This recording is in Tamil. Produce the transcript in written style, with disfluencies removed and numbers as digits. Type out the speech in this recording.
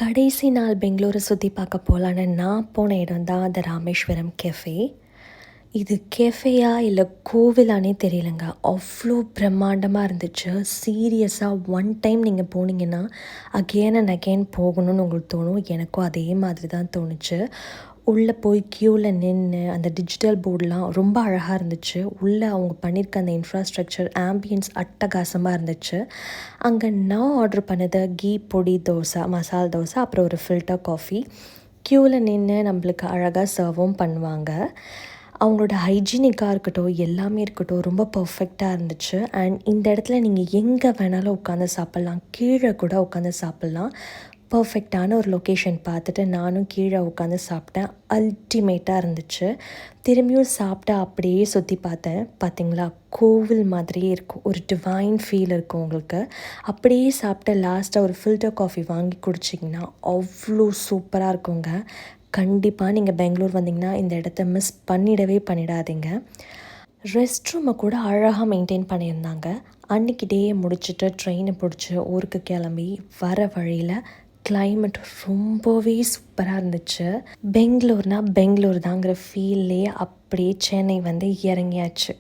கடைசி நாள் பெங்களூரை சுற்றி பார்க்க போகலான்னு நான் போன இடம் தான் அந்த ராமேஸ்வரம் கெஃபே. இது கெஃபேயா இல்லை கோவிலானே தெரியலங்க. அவ்வளோ பிரம்மாண்டமாக இருந்துச்சு. சீரியஸாக ஒன் டைம் நீங்கள் போனீங்கன்னா அகெயின் அண்ட் அகெயின் போகணும்னு உங்களுக்கு தோணும். எனக்கும் அதே மாதிரி தான் தோணுச்சு. உள்ளே போய் க்யூவில் நின்று அந்த டிஜிட்டல் போர்டெலாம் ரொம்ப அழகாக இருந்துச்சு. உள்ளே அவங்க பண்ணியிருக்க அந்த இன்ஃப்ராஸ்ட்ரக்சர் ஆம்பியன்ஸ் அட்டகாசமாக இருந்துச்சு. அங்கே நான் ஆர்டர் பண்ணது கீ பொடி தோசை, மசால் தோசை, அப்புறம் ஒரு ஃபில்டர் காஃபி. க்யூவில் நின்று நம்மளுக்கு அழகாக சர்வும் பண்ணுவாங்க. அவங்களோட ஹைஜீனிக்காக இருக்கட்டும், எல்லாமே இருக்கட்டும், ரொம்ப பர்ஃபெக்டாக இருந்துச்சு. அண்ட் இந்த இடத்துல நீங்கள் எங்கே வேணாலும் உட்காந்து சாப்பிட்லாம். கீழே கூட உட்காந்து சாப்பிட்லாம். பர்ஃபெக்டான ஒரு லொக்கேஷன் பார்த்துட்டு நானும் கீழே உட்காந்து சாப்பிட்டேன். அல்டிமேட்டாக இருந்துச்சு. திரும்பியும் சாப்பிட்டு அப்படியே சுற்றி பார்த்தேன். பார்த்தீங்களா, கோவில் மாதிரியே இருக்கும். ஒரு டிவைன் ஃபீல் இருக்கும் உங்களுக்கு. அப்படியே சாப்பிட்டு லாஸ்ட்டாக ஒரு ஃபில்டர் காஃபி வாங்கி குடிச்சிங்கன்னா அவ்வளோ சூப்பராக இருக்குங்க. கண்டிப்பாக நீங்கள் பெங்களூர் வந்தீங்கன்னா இந்த இடத்த மிஸ் பண்ணிடாதீங்க. ரெஸ்ட் ரூமை கூட அழகாக மெயின்டைன் பண்ணியிருந்தாங்க. அன்றைக்கி டேயை முடிச்சுட்டு ட்ரெயினை பிடிச்சி ஊருக்கு கிளம்பி வர வழியில் கிளைமேட் ரொம்பவே சூப்பராக இருந்துச்சு. பெங்களூர் தாங்கிற ஃபீல்லே அப்படியே சென்னை வந்து இறங்கியாச்சு.